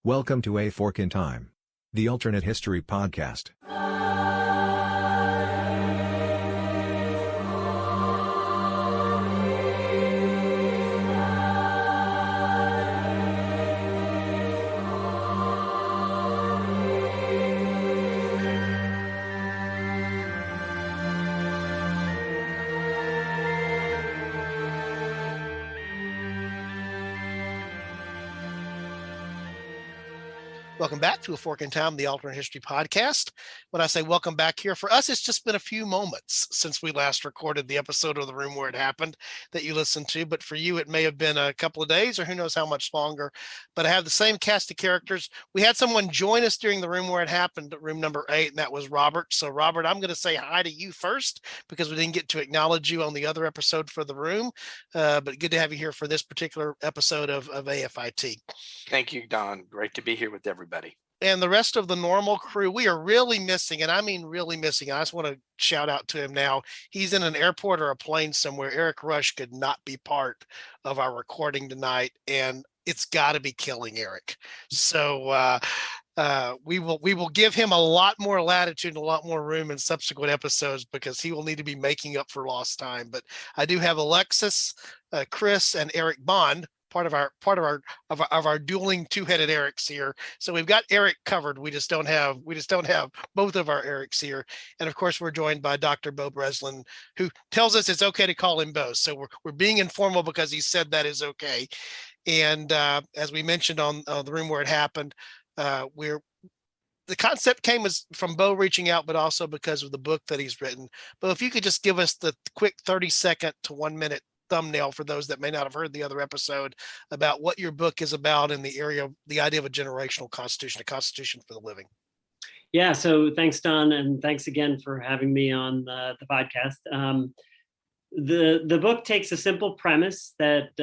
Welcome to A Fork in Time, the alternate history podcast. Welcome back to A Fork in Time, the alternate history podcast. When I say welcome back here, for us, it's just been a few moments since we last recorded the episode of The Room Where It Happened that you listened to. But for you, it may have been a couple of days or who knows how much longer. But I have the same cast of characters. We had someone join us during The Room Where It Happened, room number 8, and that was Robert. So Robert, I'm going to say hi to you first because we didn't get to acknowledge you on the other episode for The Room. But good to have you here for this particular episode of AFIT. Thank you, Don. Great to be here with everybody. And the rest of the normal crew, we are really missing, and I mean really missing. I just want to shout out to him now. He's in an airport or a plane somewhere. Eric Rush could not be part of our recording tonight, and it's got to be killing Eric. So we will give him a lot more latitude and a lot more room in subsequent episodes because he will need to be making up for lost time. But I do have Alexis, Chris, and Eric Bond. Part of our dueling two-headed Erics here. So we've got Eric covered. We just don't have both of our Erics here. And of course, we're joined by Dr. Beau Breslin, who tells us it's okay to call him Beau. So we're being informal because he said that is okay. And as we mentioned on The Room Where It Happened, the concept came from Beau reaching out, but also because of the book that he's written. But if you could just give us the quick 30-second to 1 minute thumbnail for those that may not have heard the other episode about what your book is about in the area of the idea of a generational constitution, a constitution for the living. Yeah, so thanks, Don, and thanks again for having me on the podcast. The book takes a simple premise that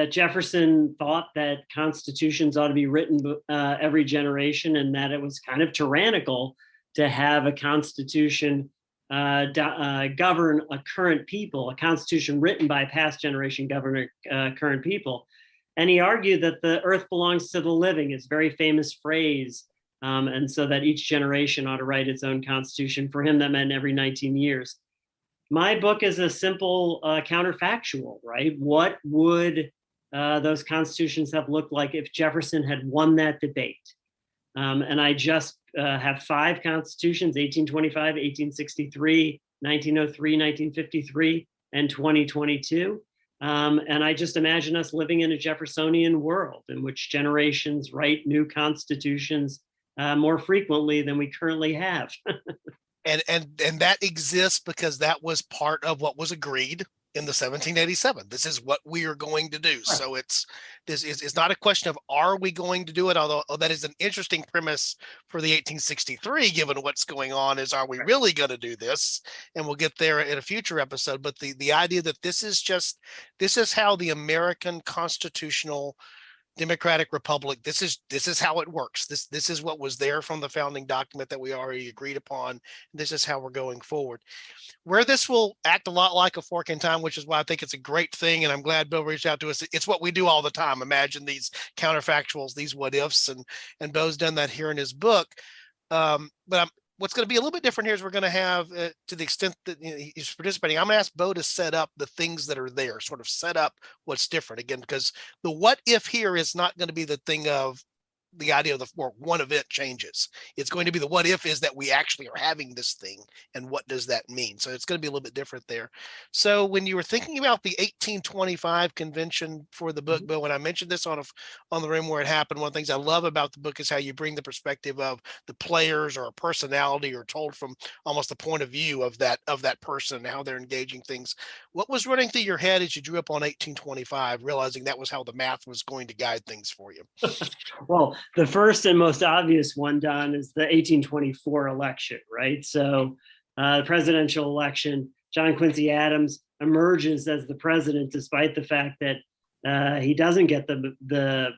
Jefferson thought that constitutions ought to be written every generation, and that it was kind of tyrannical to have a constitution govern a current people, a constitution written by a past generation govern current people. And he argued that the earth belongs to the living, his very famous phrase. And so that each generation ought to write its own constitution. For him, that meant every 19 years. My book is a simple counterfactual, right? What would those constitutions have looked like if Jefferson had won that debate? And I just have 5 constitutions: 1825, 1863, 1903, 1953, and 2022. And I just imagine us living in a Jeffersonian world in which generations write new constitutions more frequently than we currently have. And that exists because that was part of what was agreed in the 1787. This is what we are going to do. So it's not a question of are we going to do it, although that is an interesting premise for the 1863, given what's going on, is are we really going to do this? And we'll get there in a future episode. But the idea that this is how the American constitutional democratic republic, this is how it works. This is what was there from the founding document that we already agreed upon. This is how we're going forward. Where this will act a lot like A Fork in Time, which is why I think it's a great thing, and I'm glad Beau reached out to us. It's what we do all the time. Imagine these counterfactuals, these what ifs, and Beau's done that here in his book. What's going to be a little bit different here is we're going to have, to the extent that he's participating, I'm going to ask Beau to set up the things that are there, sort of set up what's different again, because the what if here is not going to be the thing of the idea of the one event changes. It's going to be the what if is that we actually are having this thing, and what does that mean? So it's going to be a little bit different there. So when you were thinking about the 1825 convention for the book, Beau, when I mentioned this on The Room Where It Happened, one of the things I love about the book is how you bring the perspective of the players or a personality, or told from almost the point of view of that person and how they're engaging things. What was running through your head as you drew up on 1825, realizing that was how the math was going to guide things for you? Well, the first and most obvious one, Don, is the 1824 election, right? So the presidential election, John Quincy Adams emerges as the president, despite the fact that he doesn't get the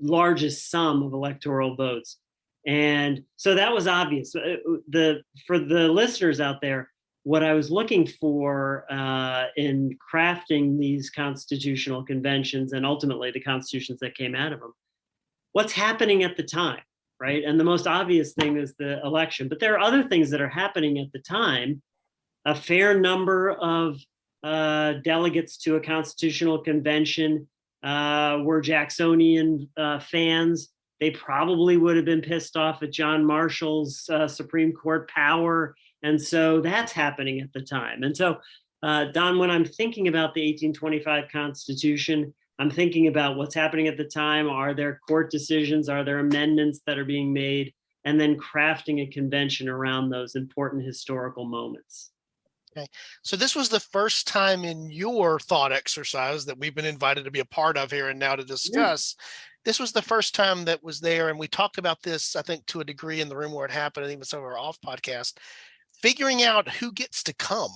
largest sum of electoral votes. And so that was obvious. For the listeners out there, what I was looking for in crafting these constitutional conventions, and ultimately the constitutions that came out of them, what's happening at the time, right? And the most obvious thing is the election. But there are other things that are happening at the time. A fair number of delegates to a constitutional convention were Jacksonian fans. They probably would have been pissed off at John Marshall's Supreme Court power. And so that's happening at the time. And so, Don, when I'm thinking about the 1825 Constitution, I'm thinking about what's happening at the time. Are there court decisions? Are there amendments that are being made? And then crafting a convention around those important historical moments. Okay. So this was the first time in your thought exercise that we've been invited to be a part of here and now to discuss. Yeah. This was the first time that was there. And we talked about this, I think, to a degree in the room where it happened, and even some of our off podcast, figuring out who gets to come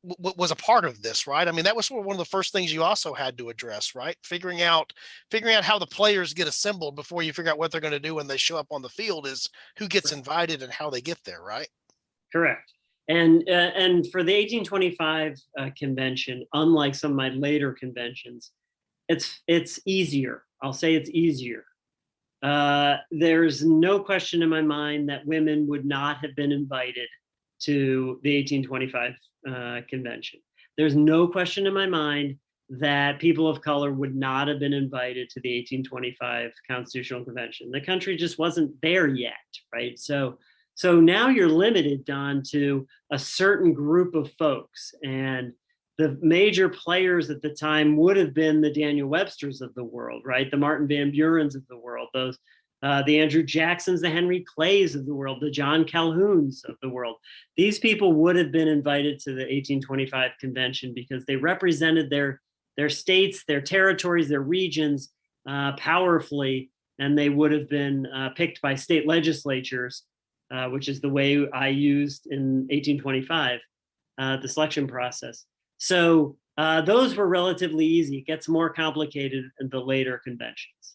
was a part of this, right? I mean, that was one of the first things you also had to address, right? Figuring out how the players get assembled before you figure out what they're going to do when they show up on the field is who gets invited and how they get there, right? Correct. And for the 1825 convention, unlike some of my later conventions, it's easier. I'll say it's easier. There's no question in my mind that women would not have been invited to the 1825 convention. There's no question in my mind that people of color would not have been invited to the 1825 Constitutional Convention. The country just wasn't there yet, right? So now you're limited, Don, to a certain group of folks. And the major players at the time would have been the Daniel Websters of the world, right? The Martin Van Burens of the world, those the Andrew Jacksons, the Henry Clays of the world, the John Calhouns of the world. These people would have been invited to the 1825 convention because they represented their states, their territories, their regions powerfully, and they would have been picked by state legislatures, which is the way I used in 1825, the selection process. So those were relatively easy. It gets more complicated in the later conventions.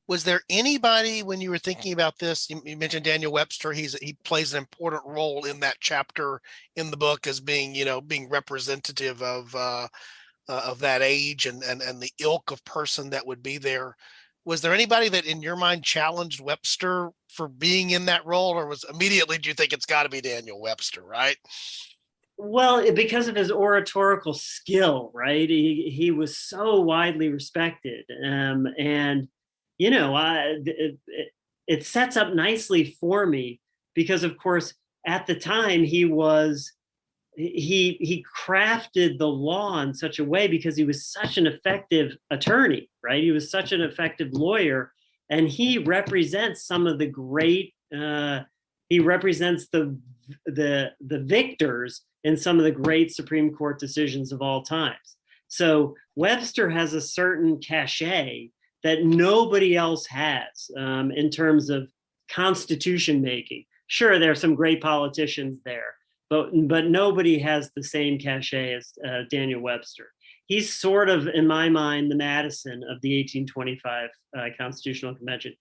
Was there anybody, when you were thinking about this, you mentioned Daniel Webster, he plays an important role in that chapter in the book as being, being representative of that age and the ilk of person that would be there. Was there anybody that in your mind challenged Webster for being in that role, or was immediately, do you think it's got to be Daniel Webster, right? Well, because of his oratorical skill, right? He was so widely respected. And it sets up nicely for me because, of course, at the time he crafted the law in such a way because he was such an effective attorney, right? He was such an effective lawyer, and he represents some of the great. He represents the victors in some of the great Supreme Court decisions of all times. So Webster has a certain cachet that nobody else has in terms of constitution making. Sure, there are some great politicians there, but nobody has the same cachet as Daniel Webster. He's sort of, in my mind, the Madison of the 1825 Constitutional Convention.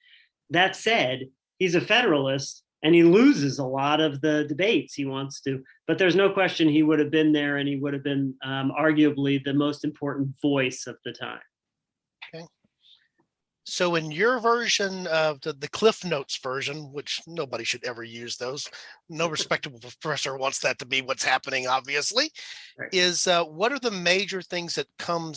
That said, he's a Federalist, and he loses a lot of the debates he wants to. But there's no question he would have been there, and he would have been arguably the most important voice of the time. Okay. So in your version of the Cliff Notes version, which nobody should ever use those, no respectable professor wants that to be what's happening, obviously, right. Is what are the major things that come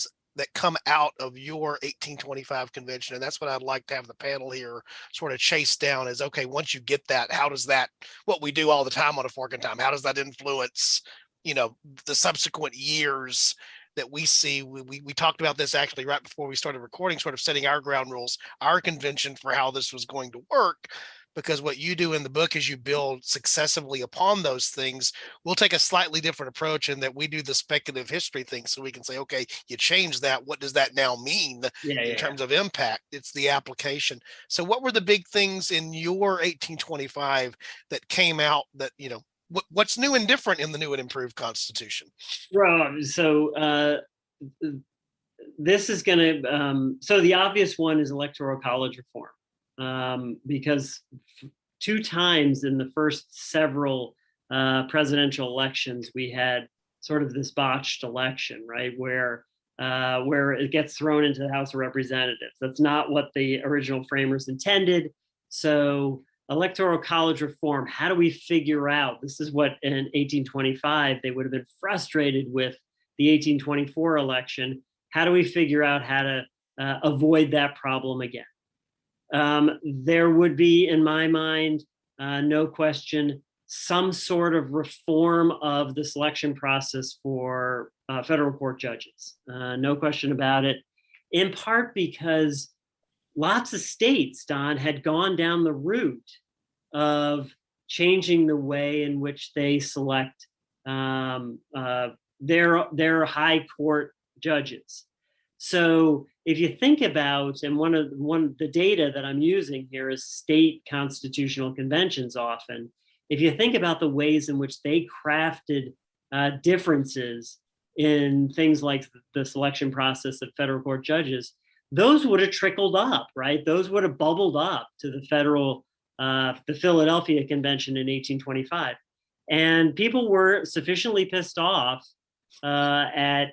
out of your 1825 convention? And that's what I'd like to have the panel here sort of chase down is, okay, once you get that, how does that, what we do all the time on A Fork in Time, how does that influence, the subsequent years that we see? We talked about this actually right before we started recording, sort of setting our ground rules, our convention for how this was going to work, because what you do in the book is you build successively upon those things. We'll take a slightly different approach in that we do the speculative history thing, so we can say, okay, you change that, what does that now mean in terms of impact? It's the application. So what were the big things in your 1825 that came out that, what's new and different in the new and improved Constitution? Right. So this is going to, so the obvious one is Electoral College reform, because two times in the first several presidential elections, we had sort of this botched election, right? Where where it gets thrown into the House of Representatives. That's not what the original framers intended. So electoral college reform, how do we figure out, this is what in 1825, they would have been frustrated with the 1824 election. How do we figure out how to avoid that problem again? There would be, in my mind, no question, some sort of reform of the selection process for federal court judges. No question about it. In part because lots of states, Don, had gone down the route of changing the way in which they select their high court judges. So if you think about, and one of the data that I'm using here is state constitutional conventions often. If you think about the ways in which they crafted differences in things like the selection process of federal court judges, those would have trickled up, right? Those would have bubbled up to the Philadelphia Convention in 1825. And people were sufficiently pissed off at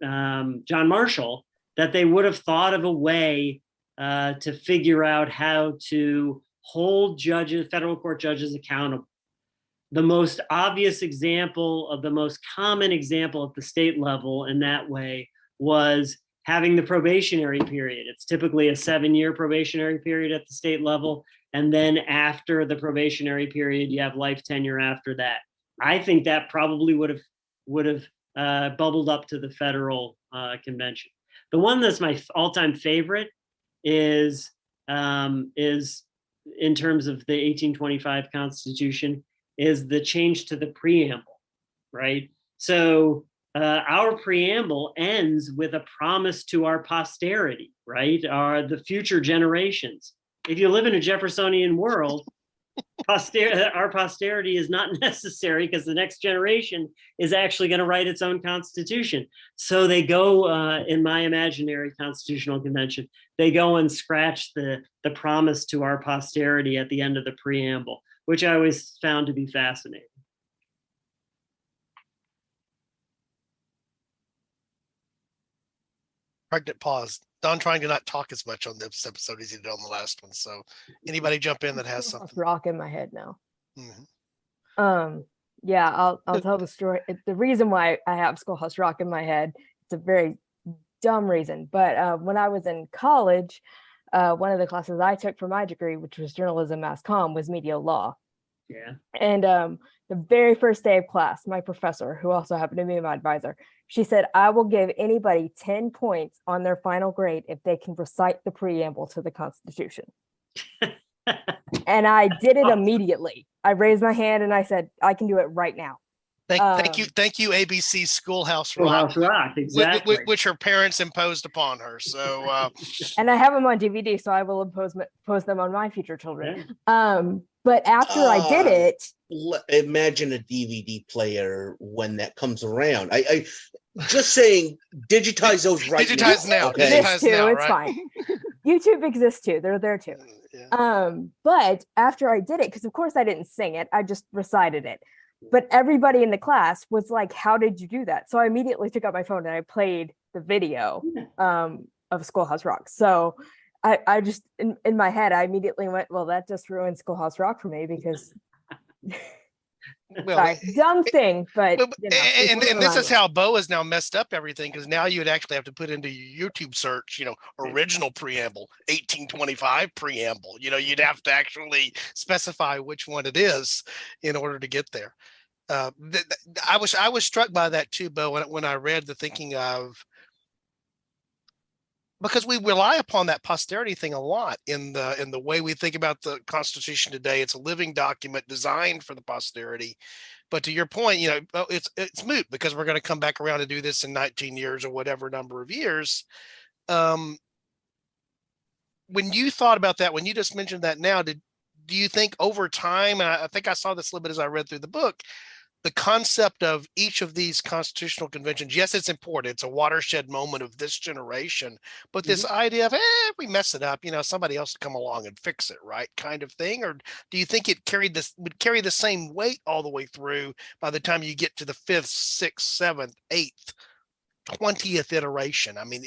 John Marshall that they would have thought of a way to figure out how to hold federal court judges accountable. The most obvious example of the most common example at the state level in that way was having the probationary period. It's typically a 7-year probationary period at the state level. And then after the probationary period, you have life tenure after that. I think that probably would have bubbled up to the federal convention. The one that's my all-time favorite is in terms of the 1825 Constitution, is the change to the preamble, right? So our preamble ends with a promise to our posterity, right? The future generations. If you live in a Jeffersonian world, our posterity is not necessary because the next generation is actually going to write its own constitution. So they go, in my imaginary constitutional convention, they go and scratch the promise to our posterity at the end of the preamble, which I always found to be fascinating. Pregnant pause. Don trying to not talk as much on this episode as he did on the last one. So anybody jump in that has something. Rock in my head now. Mm-hmm. Yeah, I'll tell the story. The reason why I have Schoolhouse Rock in my head, it's a very dumb reason. But when I was in college, one of the classes I took for my degree, which was journalism mass comm, was media law. Yeah. And the very first day of class, my professor, who also happened to be my advisor, she said, I will give anybody 10 points on their final grade if they can recite the preamble to the Constitution. And I did it immediately. I raised my hand and I said, I can do it right now. Thank you, ABC Schoolhouse Rock. Schoolhouse Rock, exactly. Which her parents imposed upon her. So, and I have them on DVD, so I will post them on my future children. Yeah. But after I did it, imagine a DVD player when that comes around. I just saying, digitize those right digitize now. Okay? Digitize too, now, it's right? fine. YouTube exists too. They're there too. Yeah. But after I did it, because of course I didn't sing it, I just recited it. But everybody in the class was like, how did you do that? So I immediately took out my phone and I played the video of Schoolhouse Rock. So I just, in my head, I immediately went, well, that just ruined Schoolhouse Rock for me because Well, sorry, dumb thing, but you know, and this is how Beau has now messed up everything, because now you'd actually have to put into your YouTube search, original preamble, 1825 preamble. You'd have to actually specify which one it is in order to get there. I was struck by that too, Beau, when I read the thinking of, because we rely upon that posterity thing a lot in the way we think about the Constitution today. It's a living document designed for the posterity. But to your point, it's moot because we're going to come back around to do this in 19 years or whatever number of years. When you thought about that, when you just mentioned that now, do you think over time, and I think I saw this a little bit as I read through the book, the concept of each of these constitutional conventions, yes, it's important. It's a watershed moment of this generation, but this idea of, if we mess it up, somebody else will come along and fix it, right? Kind of thing. Or do you think it would carry the same weight all the way through by the time you get to the 5th, 6th, 7th, 8th 20th iteration. I mean,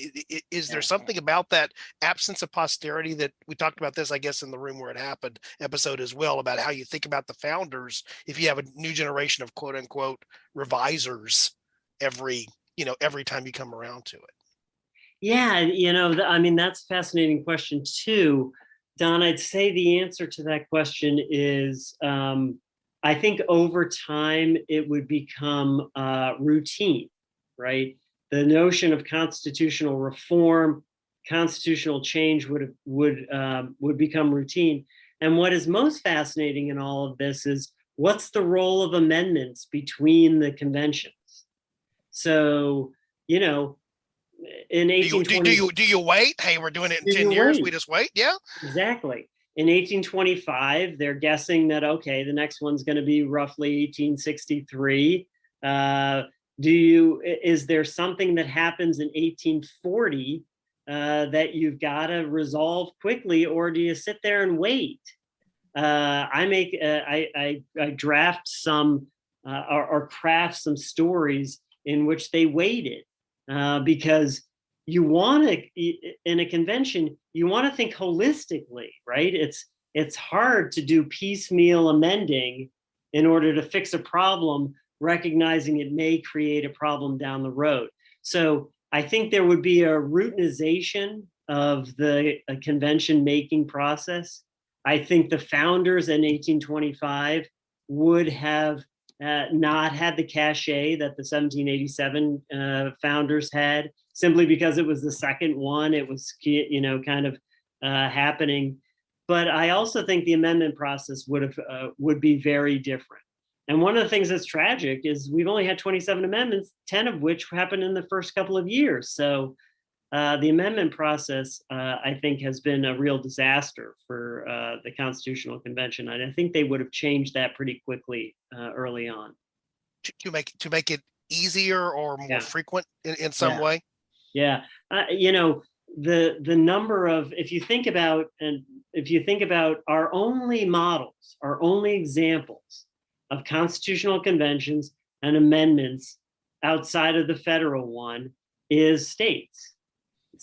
is there something about that absence of posterity that we talked about this, I guess, in the room where it happened episode as well, about how you think about the founders if you have a new generation of quote unquote revisers every time you come around to it? Yeah, I mean, that's a fascinating question too. Don, I'd say the answer to that question is, I think over time it would become routine, right? The notion of constitutional reform, constitutional change would become routine. And what is most fascinating in all of this is, what's the role of amendments between the conventions? So, in 1820, do you wait? Hey, we're doing it in 10 years. We just wait. Yeah, exactly. In 1825, they're guessing that, okay, the next one's going to be roughly 1863. Is there something that happens in 1840 that you've got to resolve quickly, or do you sit there and wait? I draft some or craft some stories in which they waited, because you want to, in a convention, you want to think holistically, right? It's hard to do piecemeal amending in order to fix a problem, recognizing it may create a problem down the road. So I think there would be a routinization of the convention making process. I think the founders in 1825 would have not had the cachet that the 1787 founders had, simply because it was the second one. It was, kind of happening. But I also think the amendment process would be very different. And one of the things that's tragic is we've only had 27 amendments, 10 of which happened in the first couple of years. So the amendment process, I think, has been a real disaster for the Constitutional Convention. And I think they would have changed that pretty quickly early on. To make it easier or more frequent in some way. Yeah, the number of, if you think about our only models, our only examples of constitutional conventions and amendments outside of the federal one is states.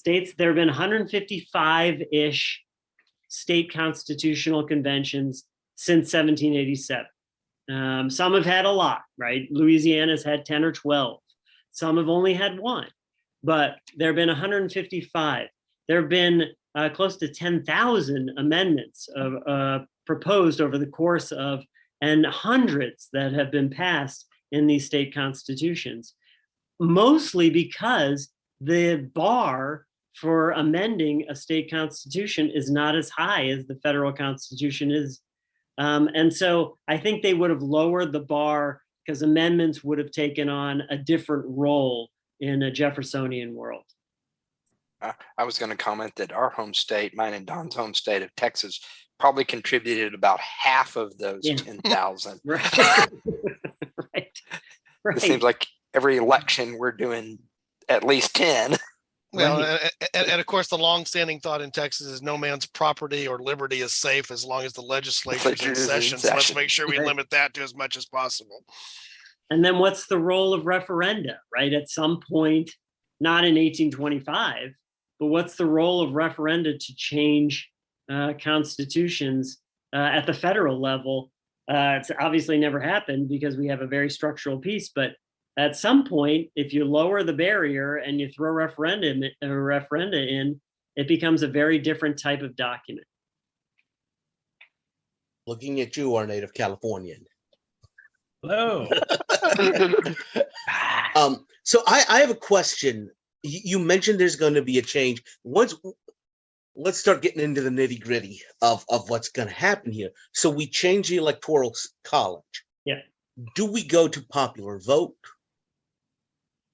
There have been 155-ish state constitutional conventions since 1787. Some have had a lot, right? Louisiana's had 10 or 12. Some have only had one, but there have been 155. There have been close to 10,000 amendments proposed over the course of, and hundreds that have been passed in these state constitutions, mostly because the bar for amending a state constitution is not as high as the federal constitution is. And so I think they would have lowered the bar because amendments would have taken on a different role in a Jeffersonian world. I was going to comment that our home state, mine and Don's home state of Texas, probably contributed about half of those 10,000. Right. Right. It seems like every election we're doing at least 10. Well, and of course, the long-standing thought in Texas is no man's property or liberty is safe as long as the legislature is in session. So let's make sure we limit that to as much as possible. And then what's the role of referenda, right? At some point, not in 1825, but what's the role of referenda to change constitutions at the federal level? It's obviously never happened because we have a very structural piece, but at some point, if you lower the barrier and you throw a referenda in, it becomes a very different type of document. Looking at you, our native Californian. Hello. So I have a question. You mentioned there's going to be a change. Let's start getting into the nitty gritty of what's going to happen here. So we change the electoral college. Yeah. Do we go to popular vote?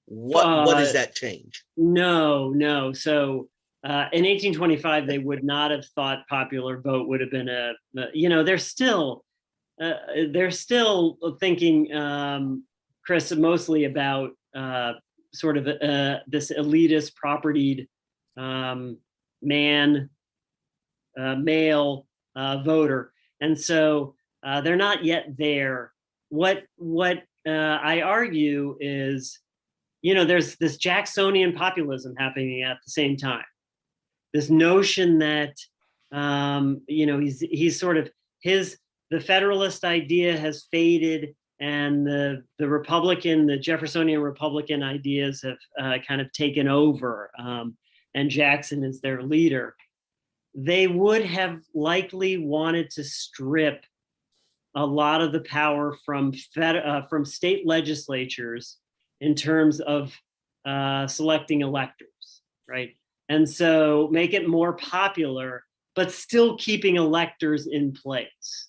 What is that change? No. So in 1825, they would not have thought popular vote would have been they're still thinking, Chris, mostly about sort of this elitist propertied male voter. And so they're not yet there. What I argue is, there's this Jacksonian populism happening at the same time. This notion that, he's sort of the Federalist idea has faded, and the Jeffersonian Republican ideas have kind of taken over, and Jackson is their leader. They would have likely wanted to strip a lot of the power from state legislatures in terms of selecting electors, right? And so make it more popular, but still keeping electors in place.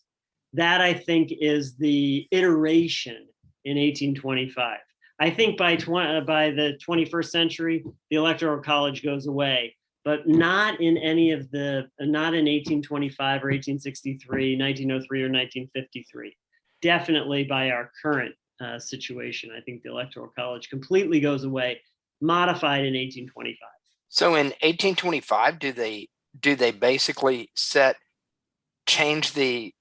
That, I think, is the iteration in 1825. I think by the 21st century, the Electoral College goes away, but not in 1825 or 1863, 1903 or 1953. Definitely by our current situation, I think the Electoral College completely goes away, modified in 1825. So in 1825, do they basically change the,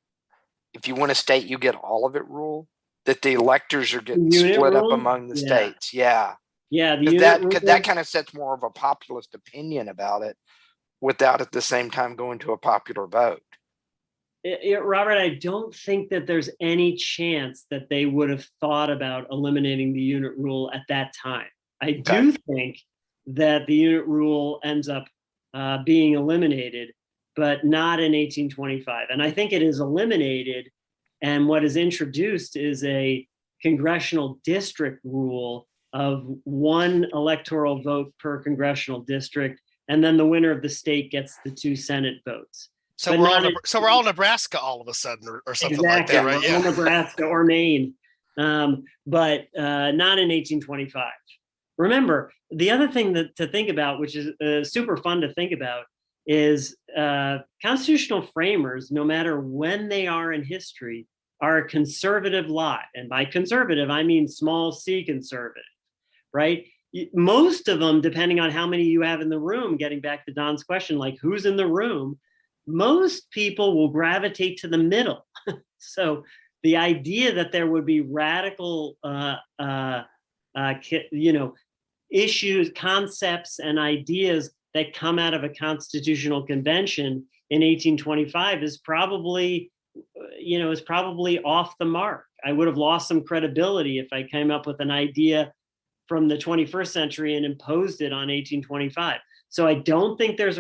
if you win a state, you get all of it rule, that the electors are getting split up among the states? Yeah. Yeah. That kind of sets more of a populist opinion about it without at the same time going to a popular vote. Robert, I don't think that there's any chance that they would have thought about eliminating the unit rule at that time. I do think that the unit rule ends up being eliminated, but not in 1825. And I think it is eliminated, and what is introduced is a congressional district rule of one electoral vote per congressional district, and then the winner of the state gets the 2 Senate votes. So we're all Nebraska all of a sudden, or something like that, right? Yeah, Nebraska or Maine, but not in 1825. Remember, the other thing to think about, which is super fun to think about, is constitutional framers, no matter when they are in history, are a conservative lot. And by conservative, I mean small c conservative, right? Most of them, depending on how many you have in the room, getting back to Don's question, like who's in the room, most people will gravitate to the middle. So the idea that there would be radical, issues, concepts, and ideas that come out of a constitutional convention in 1825 is probably off the mark. I would have lost some credibility if I came up with an idea from the 21st century and imposed it on 1825. So I don't think there's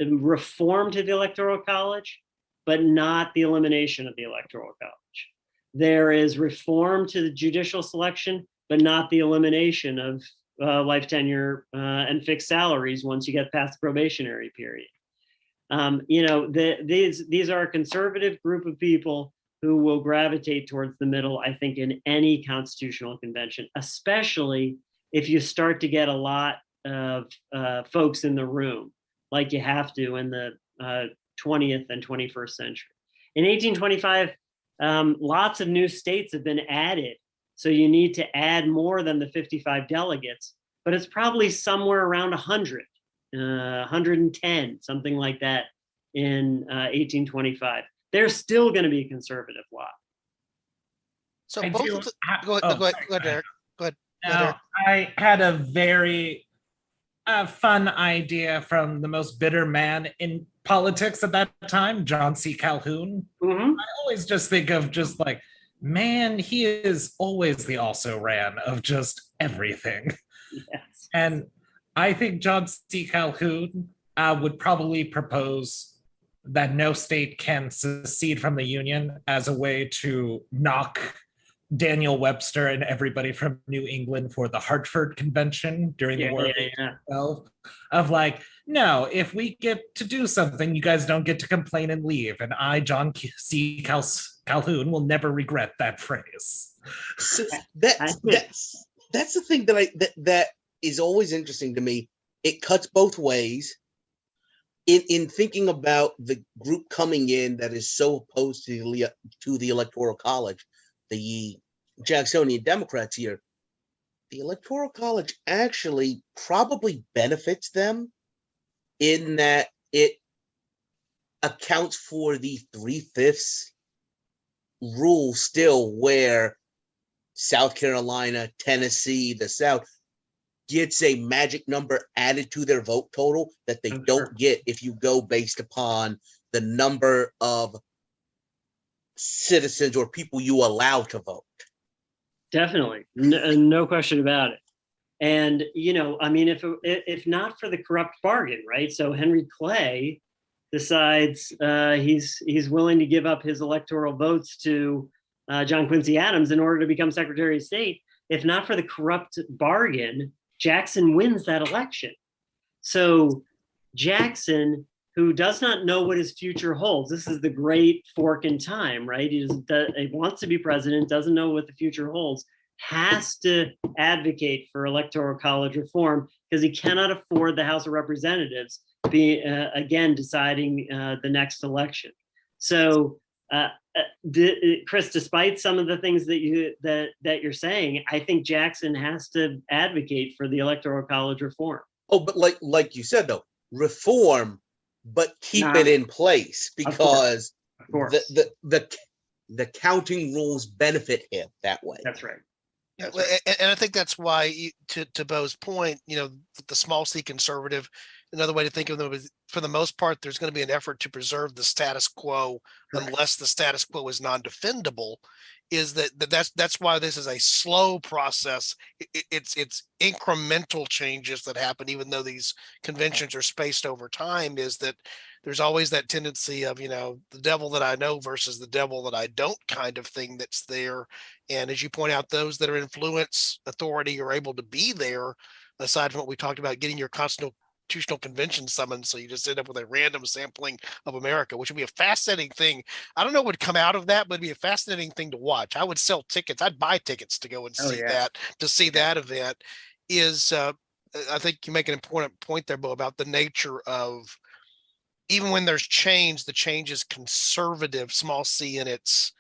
reform to the Electoral College, but not the elimination of the Electoral College. There is reform to the judicial selection, but not the elimination of life tenure and fixed salaries once you get past the probationary period. These are a conservative group of people who will gravitate towards the middle, I think, in any constitutional convention, especially if you start to get a lot of folks in the room, like you have to in the 20th and 21st century. In 1825, lots of new states have been added. So you need to add more than the 55 delegates, but it's probably somewhere around 100, 110, something like that in 1825. There's still going to be a conservative lot. So I both do- of the, go ahead, Derek. Go ahead. Now, I had a very fun idea from the most bitter man in politics at that time, John C. Calhoun. Mm-hmm. I always just think of just like, man, he is always the also ran of just everything. Yes. And I think John C. Calhoun would probably propose that no state can secede from the Union as a way to knock Daniel Webster and everybody from New England for the Hartford Convention during the War of 1812 of like, no, if we get to do something, you guys don't get to complain and leave. And I, John C. Calhoun, will never regret that phrase. So that's the thing that is always interesting to me. It cuts both ways. In thinking about the group coming in that is so opposed to the Electoral College, the Jacksonian Democrats here, the Electoral College actually probably benefits them in that it accounts for the 3/5 rule still, where South Carolina, Tennessee, the South, gets a magic number added to their vote total that they don't get if you go based upon the number of citizens or people you allow to vote. Definitely, no question about it. And I mean, if not for the corrupt bargain, right? So Henry Clay decides he's willing to give up his electoral votes to John Quincy Adams in order to become Secretary of State. If not for the corrupt bargain, Jackson wins that election. So Jackson, who does not know what his future holds, this is the great fork in time, right? He wants to be president, doesn't know what the future holds, has to advocate for electoral college reform because he cannot afford the House of Representatives again deciding the next election. So Chris, despite some of the things that you're saying, I think Jackson has to advocate for the electoral college reform. Oh, but like you said though, reform, but keep it in place, because of course. the counting rules benefit him that way. That's right. Yeah, and I think that's why, to Beau's point, the small C conservative, another way to think of them is, for the most part, there's going to be an effort to preserve the status quo, unless the status quo is non-defendable. That's why this is a slow process. It's incremental changes that happen, even though these conventions are spaced over time. Is that there's always that tendency of the devil that I know versus the devil that I don't kind of thing that's there. And as you point out, those that are influence authority are able to be there, aside from what we talked about, getting your constitutional convention summoned, so you just end up with a random sampling of America, which would be a fascinating thing. I don't know what would come out of that, but it'd be a fascinating thing to watch. I would sell tickets. I'd buy tickets to go and see that event. I think you make an important point there, Beau, about the nature of, even when there's change, the change is conservative, small c, in its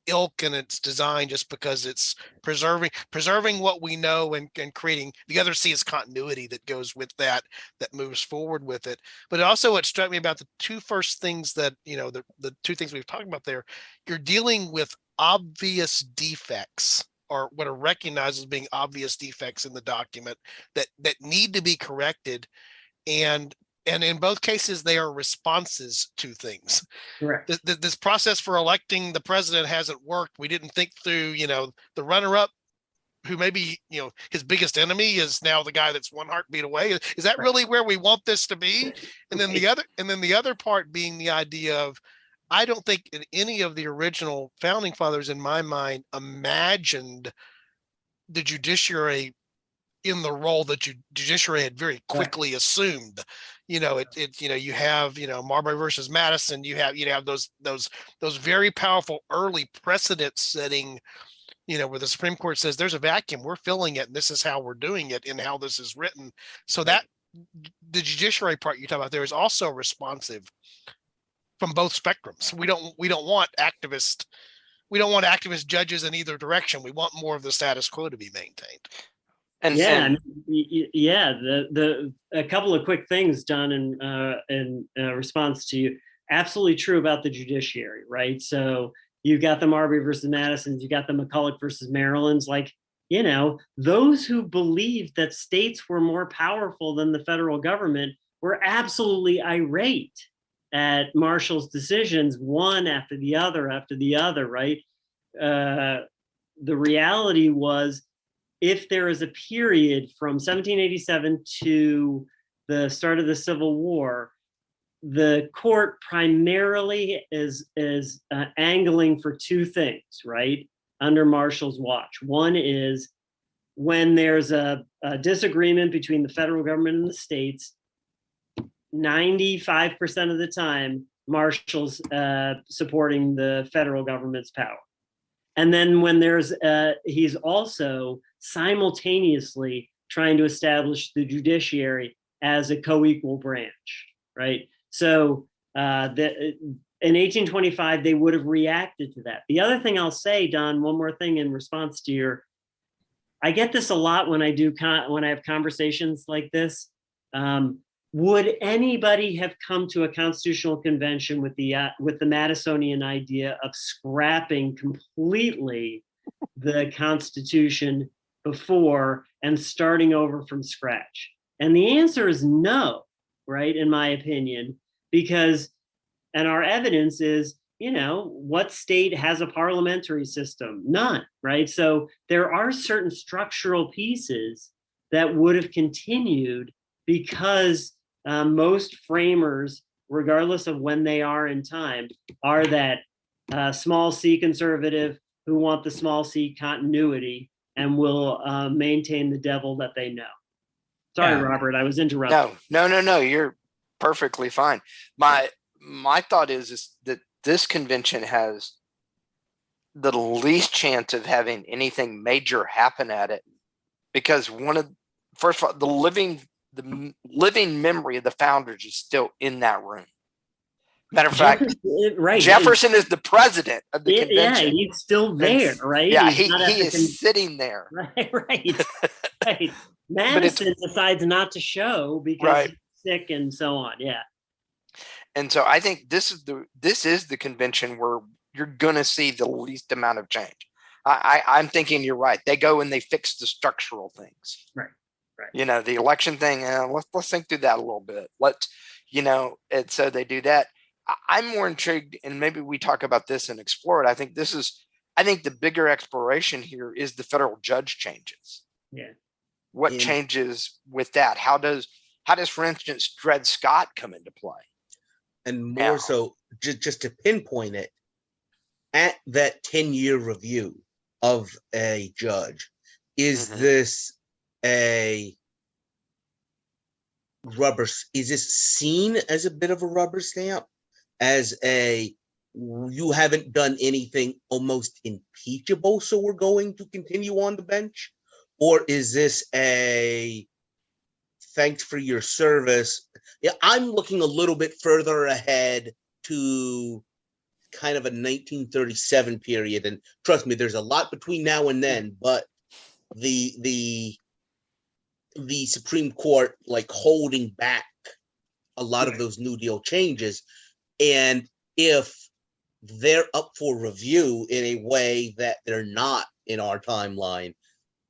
ilk and its design, just because it's preserving what we know and creating. The other C is continuity that goes with that moves forward with it. But also, what struck me about the two first things that the two things we've talked about there, you're dealing with obvious defects, or what are recognized as being obvious defects in the document that need to be corrected, and in both cases, they are responses to things. Correct. This process for electing the president hasn't worked. We didn't think through, the runner-up, who maybe, his biggest enemy is now the guy that's one heartbeat away. Is that really where we want this to be? And then the other part being the idea of, I don't think any of the original founding fathers, in my mind, imagined the judiciary in the role that judiciary had very quickly assumed. You have Marbury versus Madison. You have those very powerful early precedent setting, where the Supreme Court says there's a vacuum, we're filling it, and this is how we're doing it, and how this is written. So that the judiciary part you talk about there is also responsive from both spectrums. We don't want activist judges in either direction. We want more of the status quo to be maintained. The a couple of quick things, John, in response to you. Absolutely true about the judiciary, right? So you've got the Marbury versus Madison, you got the McCulloch versus Maryland's. Those who believed that states were more powerful than the federal government were absolutely irate at Marshall's decisions, one after the other, right? The reality was, if there is a period from 1787 to the start of the Civil War, the court primarily is angling for two things, right, under Marshall's watch. One is when there's a disagreement between the federal government and the states, 95% of the time, Marshall's supporting the federal government's power. And then when he's also simultaneously trying to establish the judiciary as a co-equal branch, right? So in 1825, they would have reacted to that. The other thing I'll say, Don, one more thing in response to I get this a lot when I have conversations like this. Would anybody have come to a constitutional convention with the Madisonian idea of scrapping completely the Constitution before and starting over from scratch? And the answer is no, right? In my opinion, because, and our evidence is, what state has a parliamentary system? None, right? So there are certain structural pieces that would have continued because most framers, regardless of when they are in time, are that small c conservative who want the small c continuity and will maintain the devil that they know. Sorry, Yeah. Robert, I was interrupting. No. You're perfectly fine. My thought is that this convention has the least chance of having anything major happen at it, because first of all, the living memory of the founders is still in that room. Matter of fact, right. Jefferson is the president of the convention. Yeah, he's still there, right? Yeah, he is sitting there. Right. Madison decides not to show because he's sick and so on. Yeah. And so I think this is the convention where you're gonna see the least amount of change. I'm thinking you're right. They go and they fix the structural things. Right. The election thing. Let's think through that a little bit. And so they do that. I'm more intrigued, and maybe we talk about this and explore it. I think the bigger exploration here is the federal judge changes. Yeah. What changes with that? How does, for instance, Dred Scott come into play? And more so, just to pinpoint it, at that 10-year review of a judge, is this is this seen as a bit of a rubber stamp? As you haven't done anything almost impeachable, so we're going to continue on the bench? Or is this a thanks for your service? Yeah, I'm looking a little bit further ahead to kind of a 1937 period, and trust me, there's a lot between now and then, but the Supreme Court holding back a lot of those New Deal changes. And if they're up for review in a way that they're not in our timeline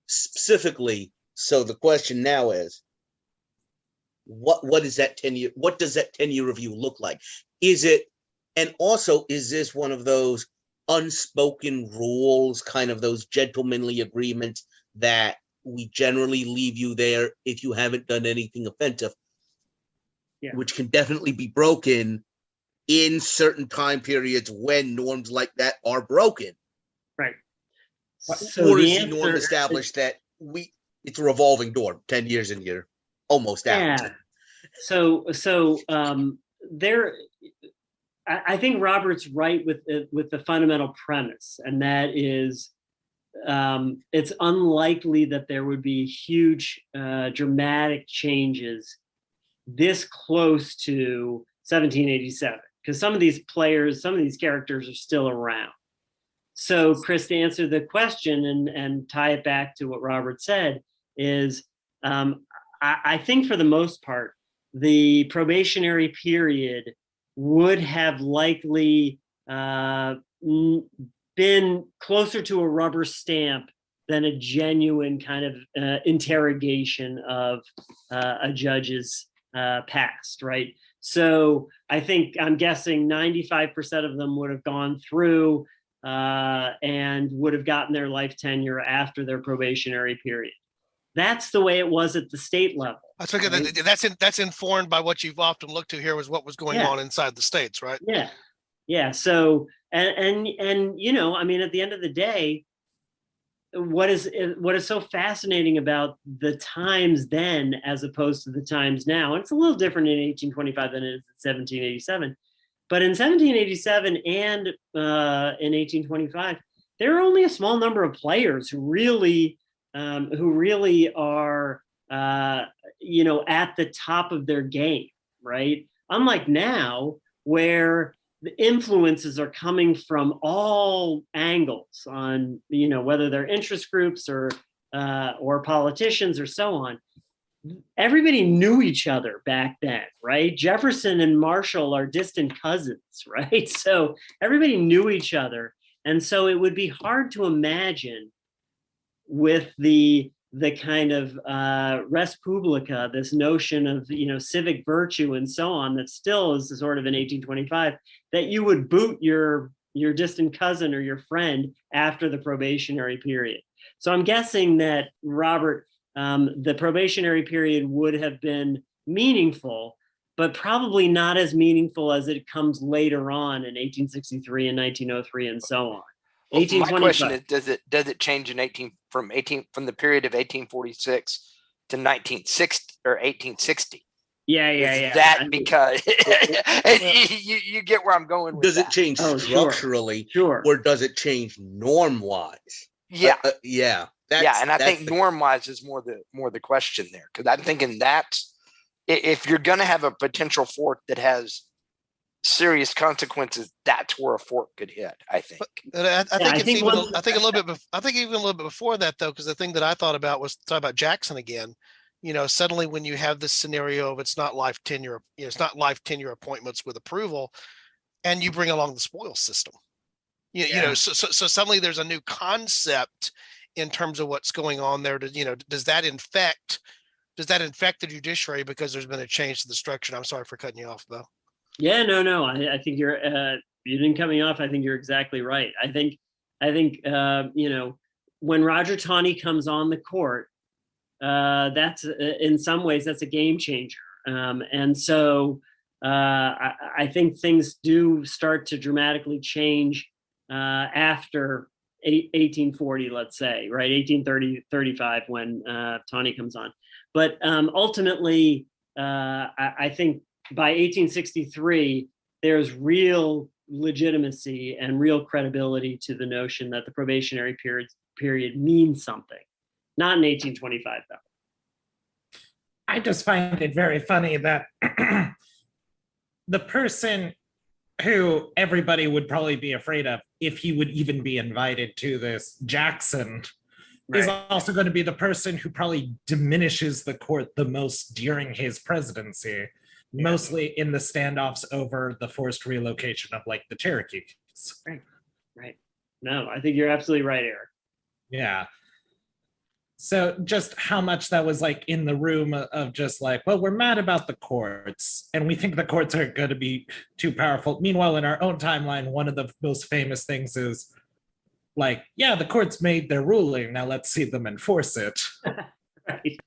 specifically, so the question now is, what is that 10-year? What does that 10-year review look like? Is this one of those unspoken rules, kind of those gentlemanly agreements that we generally leave you there if you haven't done anything offensive, which can definitely be broken in certain time periods when norms like that are broken? Right. Or is the norm established that it's a revolving door, 10 years and you're almost out? Yeah. So I think Robert's right with the fundamental premise, and that is it's unlikely that there would be huge dramatic changes this close to 1787, because some of these characters are still around. So, Chris, to answer the question and tie it back to what Robert said is, I think for the most part, the probationary period would have likely been closer to a rubber stamp than a genuine kind of interrogation of a judge's past, right? So I'm guessing 95% of them would have gone through and would have gotten their life tenure after their probationary period. That's the way it was at the state level. That's informed by what you've often looked to here was what was going on inside the states, right? Yeah. So and I mean, at the end of the day, what is so fascinating about the times then as opposed to the times now, and it's a little different in 1825 than it is in 1787, but in 1787 and in 1825, there are only a small number of players who really are at the top of their game, right? Unlike now, where the influences are coming from all angles on, whether they're interest groups or politicians or so on. Everybody knew each other back then, right? Jefferson and Marshall are distant cousins, right? So everybody knew each other. And so it would be hard to imagine with the kind of res publica, this notion of civic virtue and so on, that still is sort of in 1825, that you would boot your distant cousin or your friend after the probationary period. So I'm guessing that, Robert, the probationary period would have been meaningful, but probably not as meaningful as it comes later on in 1863 and 1903 and so on. Well, my question is, does it change from the period of 1846 to 1960 or 1860? Yeah. That because you get where I'm going with Does that. it change structurally, Sure. or does it change norm-wise? Yeah, yeah, and I think norm-wise is more the question there, because I'm thinking that if you're going to have a potential fork that has serious consequences, that's where a fork could hit. I think. I think even a little bit before that, though, because the thing that I thought about was talking about Jackson again. Suddenly when you have this scenario of it's not life tenure appointments with approval, and you bring along the spoils system. So suddenly there's a new concept in terms of what's going on there. Does that infect the judiciary because there's been a change to the structure? I'm sorry for cutting you off, though. Yeah, no. I think you didn't cut me off. I think you're exactly right. I think when Roger Taney comes on the court, that's in some ways that's a game changer. And so I think things do start to dramatically change after 1840, let's say, right? 1835 when Taney comes on. But ultimately, I think by 1863, there's real legitimacy and real credibility to the notion that the probationary period means something. Not in 1825, though. I just find it very funny that the person who everybody would probably be afraid of, if he would even be invited to this, Jackson, right, is also going to be the person who probably diminishes the court the most during his presidency. Yeah. Mostly in the standoffs over the forced relocation of the Cherokees. Right. No, I think you're absolutely right, Eric. Yeah. So just how much that was in the room of just well, we're mad about the courts and we think the courts are going to be too powerful. Meanwhile, in our own timeline, one of the most famous things is yeah, the courts made their ruling. Now let's see them enforce it. Right.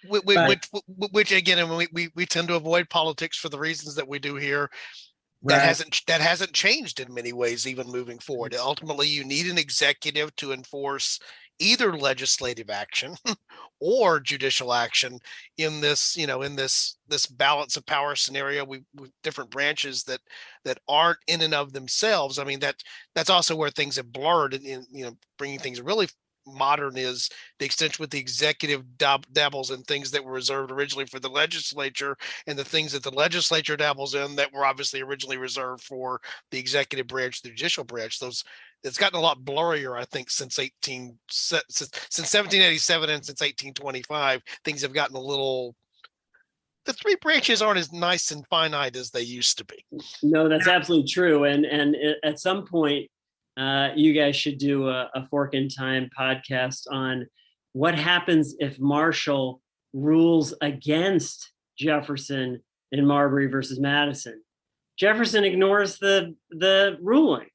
Which again, we tend to avoid politics for the reasons that we do here. That hasn't changed in many ways, even moving forward. Ultimately, you need an executive to enforce either legislative action or judicial action in this, this balance of power scenario. We different branches that aren't in and of themselves. I mean, that's also where things have blurred in bringing things really modern is the extent with the executive dabbles in things that were reserved originally for the legislature, and the things that the legislature dabbles in that were obviously originally reserved for the executive branch, the judicial branch. It's gotten a lot blurrier, I think, since 1787 and since 1825. Things have gotten a little. The three branches aren't as nice and finite as they used to be. No, that's absolutely true. And at some point, you guys should do a Fork in Time podcast on what happens if Marshall rules against Jefferson in Marbury versus Madison. Jefferson ignores the ruling.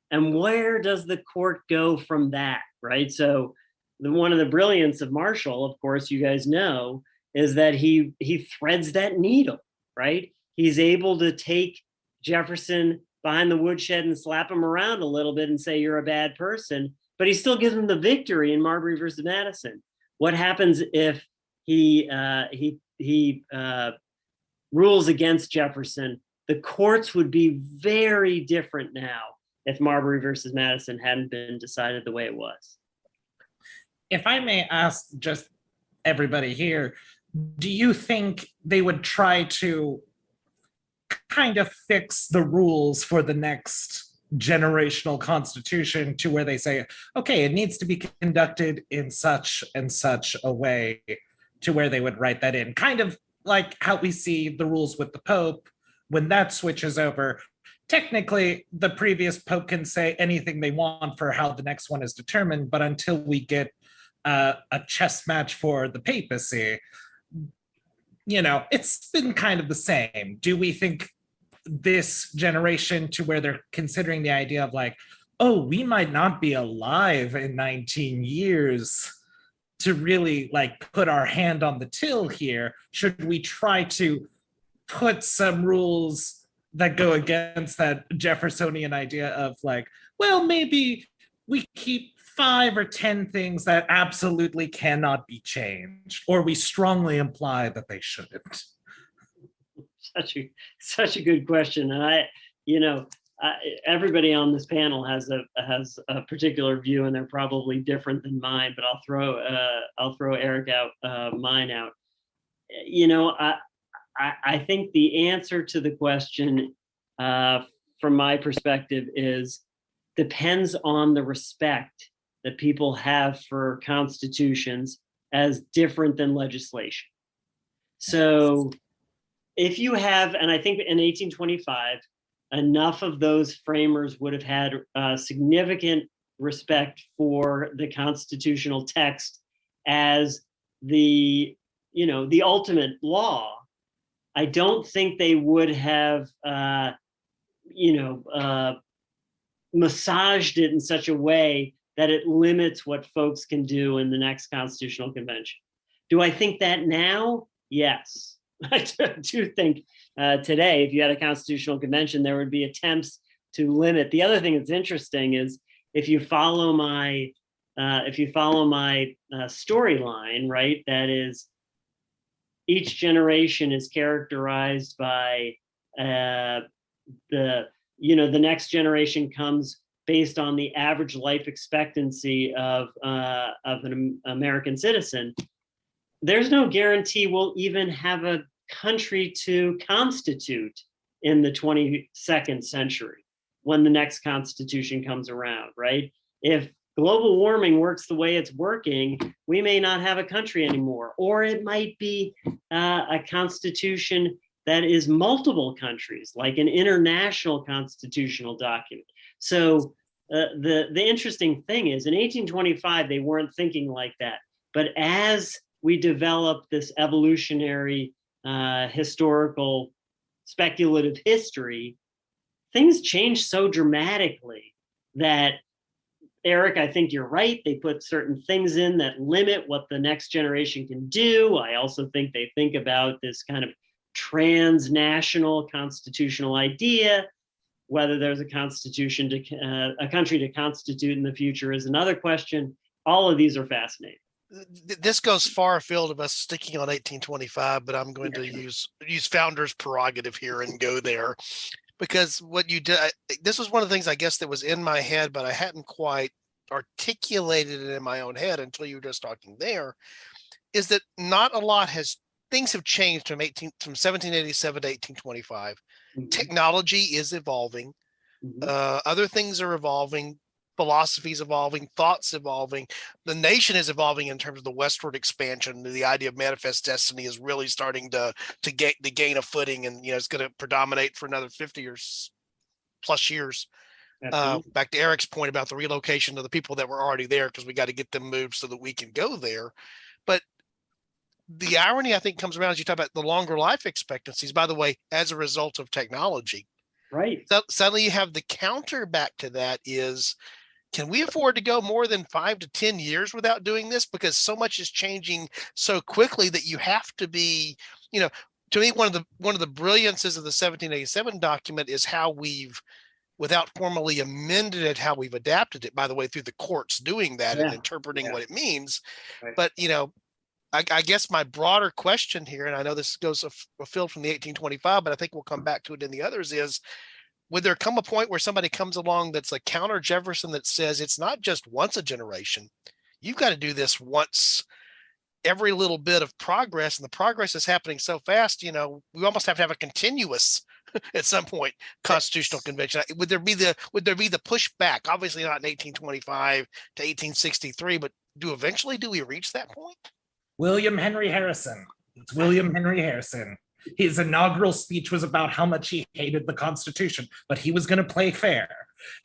And where does the court go from that, right? So one of the brilliance of Marshall, of course, you guys know, is that he threads that needle, right? He's able to take Jefferson behind the woodshed and slap him around a little bit and say you're a bad person, but he still gives him the victory in Marbury versus Madison. What happens if he rules against Jefferson? The courts would be very different now if Marbury versus Madison hadn't been decided the way it was. If I may ask just everybody here, do you think they would try to kind of fix the rules for the next generational constitution to where they say, okay, it needs to be conducted in such and such a way, to where they would write that in? Kind of like how we see the rules with the Pope, when that switches over, technically the previous pope can say anything they want for how the next one is determined, but until we get a chess match for the papacy, it's been kind of the same. Do we think this generation, to where they're considering the idea of like, oh, we might not be alive in 19 years to really like put our hand on the till here, should we try to put some rules that go against that Jeffersonian idea of like, well, maybe we keep 5 or 10 things that absolutely cannot be changed, or we strongly imply that they shouldn't? Such a good question, and everybody on this panel has a particular view, and they're probably different than mine. But I'll throw Eric out, mine out. I think the answer to the question, from my perspective, is depends on the respect that people have for constitutions as different than legislation. So if you have, and I think in 1825, enough of those framers would have had significant respect for the constitutional text as the ultimate law. I don't think they would have, massaged it in such a way that it limits what folks can do in the next constitutional convention. Do I think that now? Yes. I do think today, if you had a constitutional convention, there would be attempts to limit. The other thing that's interesting is if you follow my storyline, right, that is each generation is characterized by the next generation comes based on the average life expectancy of an American citizen. There's no guarantee we'll even have a country to constitute in the 22nd century when the next constitution comes around, right? If global warming works the way it's working, we may not have a country anymore, or it might be a constitution that is multiple countries, like an international constitutional document. So the interesting thing is, in 1825, they weren't thinking like that. But as we developed this evolutionary historical speculative history, things changed so dramatically that, Eric, I think you're right. They put certain things in that limit what the next generation can do. I also think they think about this kind of transnational constitutional idea. Whether there's a constitution to a country to constitute in the future is another question. All of these are fascinating. This goes far afield of us sticking on 1825, but I'm going to use founder's prerogative here and go there, because what you did, this was one of the things I guess that was in my head, but I hadn't quite articulated it in my own head until you were just talking there, is that not a lot things have changed from 1787 to 1825. Mm-hmm. Technology is evolving. Mm-hmm. Other things are evolving. Philosophies evolving, thoughts evolving. The nation is evolving in terms of the westward expansion. The idea of manifest destiny is really starting to gain a footing, and it's going to predominate for another 50 or plus years. Back to Eric's point about the relocation of the people that were already there, because we got to get them moved so that we can go there. But the irony, I think, comes around as you talk about the longer life expectancies, by the way, as a result of technology. Right. So suddenly you have the counter back to that is, can we afford to go more than 5 to 10 years without doing this? Because so much is changing so quickly that you have to be, to me, one of the brilliances of the 1787 document is how we've, without formally amended it, how we've adapted it, by the way, through the courts doing that and interpreting what it means. Right. But, I guess my broader question here, and I know this goes afield from the 1825, but I think we'll come back to it in the others, is, would there come a point where somebody comes along that's a counter Jefferson that says it's not just once a generation, you've got to do this once every little bit of progress, and the progress is happening so fast, we almost have to have a continuous at some point constitutional convention. Would there be the pushback? Obviously not in 1825 to 1863, but do we reach that point? William Henry Harrison. It's William Henry Harrison. His inaugural speech was about how much he hated the Constitution, but he was going to play fair.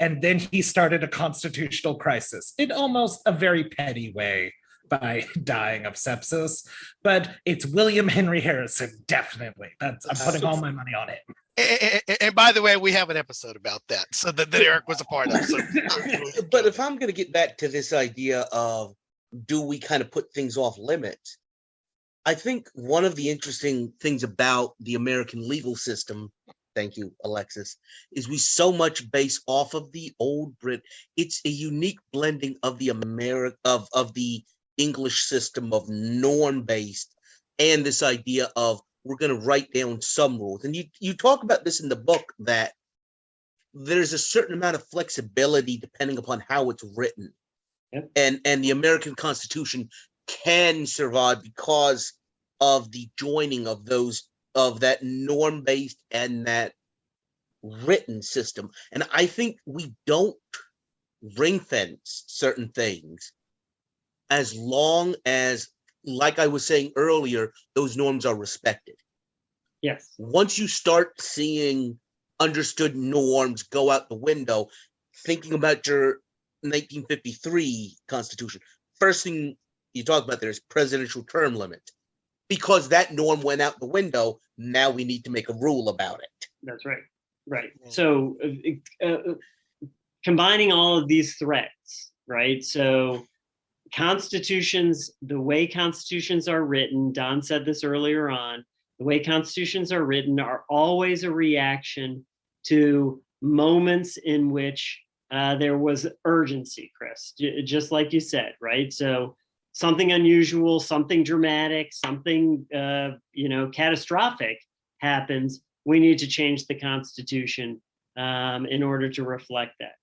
And then he started a constitutional crisis in almost a very petty way by dying of sepsis. But it's William Henry Harrison, definitely. I'm putting all my money on it. And by the way, we have an episode about that, so that Eric was a part of. So, but if I'm going to get back to this idea of, do we kind of put things off limits? I think one of the interesting things about the American legal system, thank you, Alexis, is we so much base off of the old Brit. It's a unique blending of the of the English system of norm-based and this idea of we're going to write down some rules. And you talk about this in the book, that there's a certain amount of flexibility depending upon how it's written. Yep. And the American Constitution can survive because of the joining of that norm-based and that written system. And I think we don't ring fence certain things as long as, like I was saying earlier, those norms are respected. Yes. Once you start seeing understood norms go out the window, thinking about your 1953 Constitution, first thing you talk about there is presidential term limit. Because that norm went out the window, now we need to make a rule about it. That's right. Right. So combining all of these threads, right? So the way constitutions are written, Don said this earlier on, the way constitutions are written are always a reaction to moments in which there was urgency, Chris, just like you said, right? So something unusual, something dramatic, something catastrophic happens, we need to change the Constitution in order to reflect that.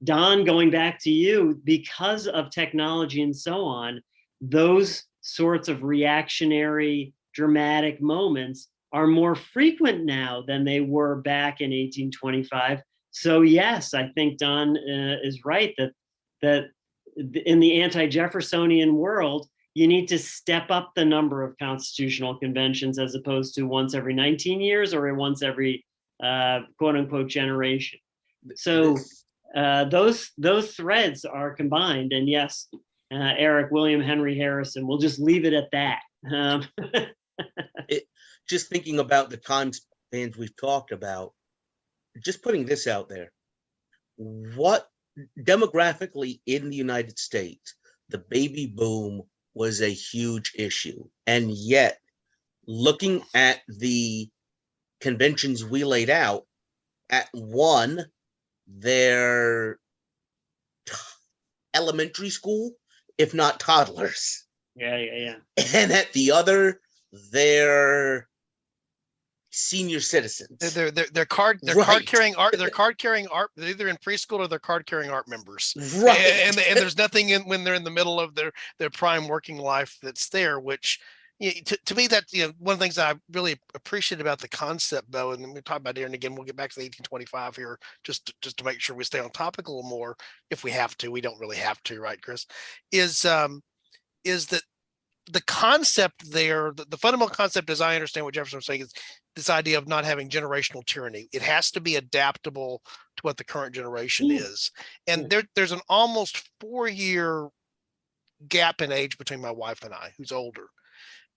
Don, going back to you, because of technology and so on, those sorts of reactionary, dramatic moments are more frequent now than they were back in 1825. So yes, I think Don is right that in the anti-Jeffersonian world, you need to step up the number of constitutional conventions as opposed to once every 19 years or once every quote unquote generation. So those threads are combined. And yes, Eric, William Henry Harrison, we'll just leave it at that. Just thinking about the time spans we've talked about, just putting this out there, what demographically in the United States, the baby boom was a huge issue. And yet, looking at the conventions we laid out, at one, they're elementary school, if not toddlers. Yeah. And at the other, they're senior citizens. They're card carrying art. They're card carrying art. They're either in preschool or they're card carrying art members. Right. And there's nothing when they're in the middle of their prime working life that's there. Which to me, that one of the things I really appreciate about the concept, though, and we talk about it, and again, we'll get back to the 1825 here, just to make sure we stay on topic a little more if we have to. We don't really have to, right, Chris? Is that the concept there, the fundamental concept, as I understand what Jefferson was saying, is this idea of not having generational tyranny. It has to be adaptable to what the current generation is. And there's an almost 4-year gap in age between my wife and I, who's older.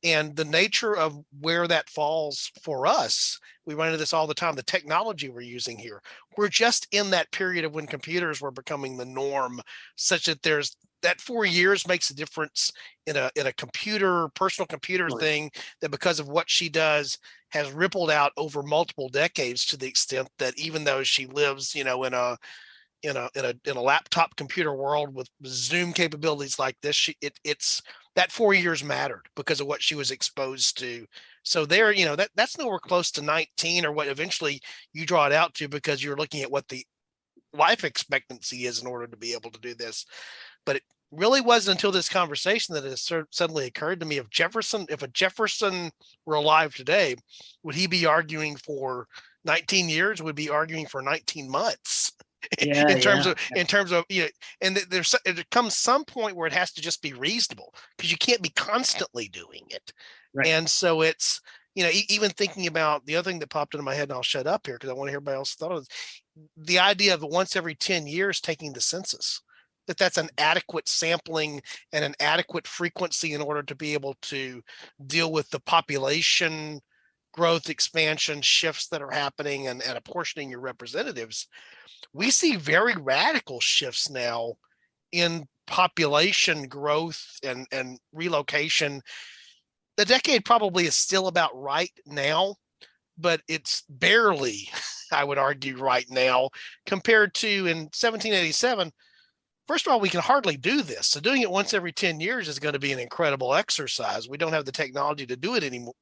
And the nature of where that falls for us, we run into this all the time, the technology we're using here. We're just in that period of when computers were becoming the norm, such that there's that 4 years makes a difference in a personal computer thing, that because of what she does has rippled out over multiple decades, to the extent that even though she lives, in a laptop computer world with Zoom capabilities like this, it's that 4 years mattered because of what she was exposed to. So there, that's nowhere close to 19 or what eventually you draw it out to, because you're looking at what the life expectancy is in order to be able to do this. But it really wasn't until this conversation that it suddenly occurred to me, if a Jefferson were alive today, would he be arguing for 19 years? Would be arguing for 19 months? In terms of, and there comes some point where it has to just be reasonable, because you can't be constantly doing it. Right. And so it's, even thinking about the other thing that popped into my head, and I'll shut up here because I want to hear everybody else's thought of the idea of once every 10 years taking the census, that's an adequate sampling and an adequate frequency in order to be able to deal with the population growth, expansion, shifts that are happening and apportioning your representatives. We see very radical shifts now in population growth and relocation. The decade probably is still about right now, but it's barely, I would argue, right now compared to in 1787. First of all, we can hardly do this. So doing it once every 10 years is going to be an incredible exercise. We don't have the technology to do it anymore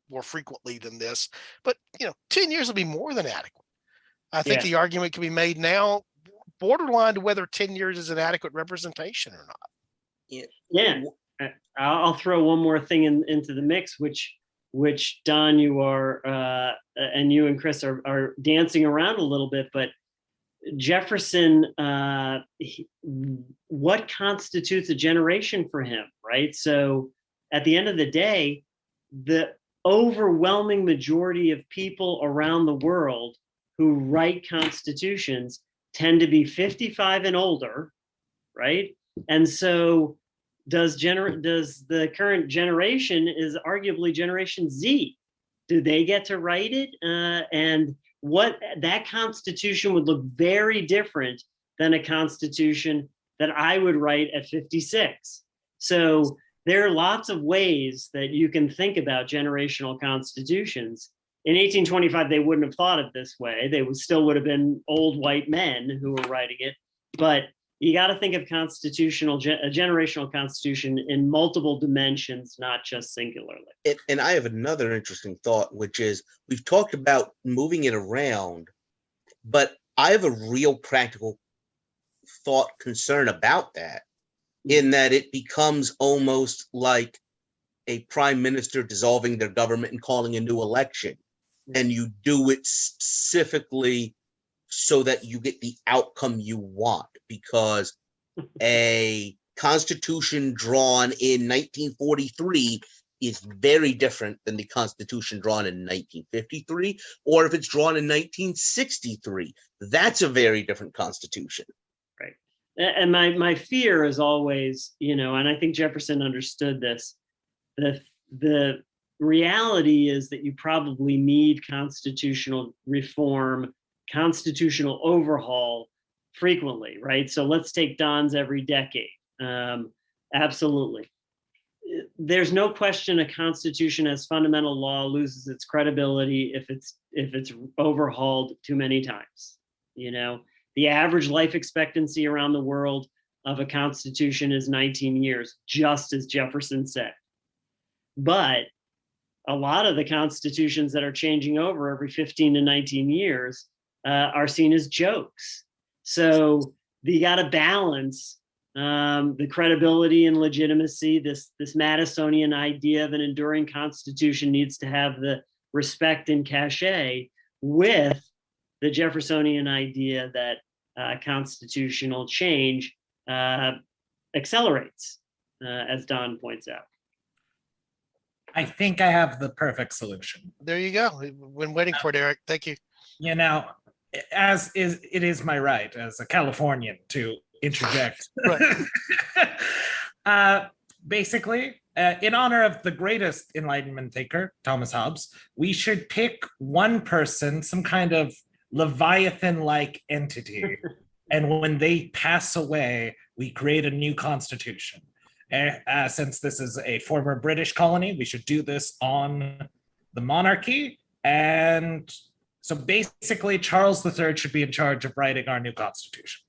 more frequently than this, but 10 years will be more than adequate. I think the argument can be made now, borderline to whether 10 years is an adequate representation or not. Yeah. I'll throw one more thing into the mix, which Don, you are, and you and Chris are dancing around a little bit, but Jefferson, what constitutes a generation for him, right? So at the end of the day, the overwhelming majority of people around the world who write constitutions tend to be 55 and older, right? And so does the current generation is arguably Generation Z. Do they get to write it? And what that constitution would look very different than a constitution that I would write at 56. So there are lots of ways that you can think about generational constitutions. In 1825, they wouldn't have thought it this way. They still would have been old white men who were writing it. But you got to think of a generational constitution in multiple dimensions, not just singularly. And I have another interesting thought, which is we've talked about moving it around, but I have a real practical concern about that, in that it becomes almost like a prime minister dissolving their government and calling a new election. And you do it specifically so that you get the outcome you want, because a constitution drawn in 1943 is very different than the constitution drawn in 1953, or if it's drawn in 1963, that's a very different constitution. Right. And my fear is always, and I think Jefferson understood this, the reality is that you probably need constitutional reform, constitutional overhaul frequently, right? So let's take Don's every decade. Absolutely. There's no question a constitution as fundamental law loses its credibility if it's overhauled too many times. The average life expectancy around the world of a constitution is 19 years, just as Jefferson said. But a lot of the constitutions that are changing over every 15 to 19 years are seen as jokes. So you got to balance the credibility and legitimacy. This Madisonian idea of an enduring constitution needs to have the respect and cachet with the Jeffersonian idea that constitutional change accelerates, as Don points out. I think I have the perfect solution. There you go. Been waiting for it, Eric. Thank you. As it is my right as a Californian to interject. Basically, in honor of the greatest Enlightenment thinker, Thomas Hobbes, we should pick one person, some kind of Leviathan-like entity, and when they pass away, we create a new constitution. Since this is a former British colony, we should do this on the monarchy. And so basically, Charles III should be in charge of writing our new constitution.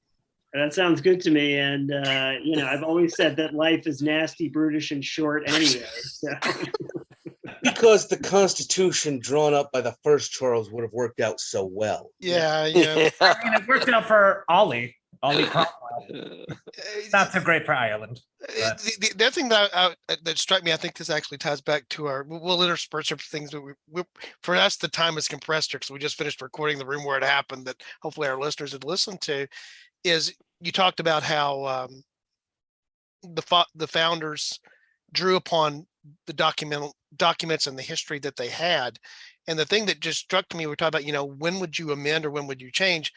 That sounds good to me. And, I've always said that life is nasty, brutish, and short anyway. So. Because the constitution drawn up by the first Charles would have worked out so well. Yeah. I mean, it worked out for Ollie Cromwell. That's a great for Ireland. The other thing that struck me, I think this actually ties back to we'll intersperse some things that we for us, the time is compressed here because we just finished recording the room where it happened that hopefully our listeners had listened to, is you talked about the founders drew upon the documents and the history that they had. And the thing that just struck me, we're talking about, when would you amend or when would you change?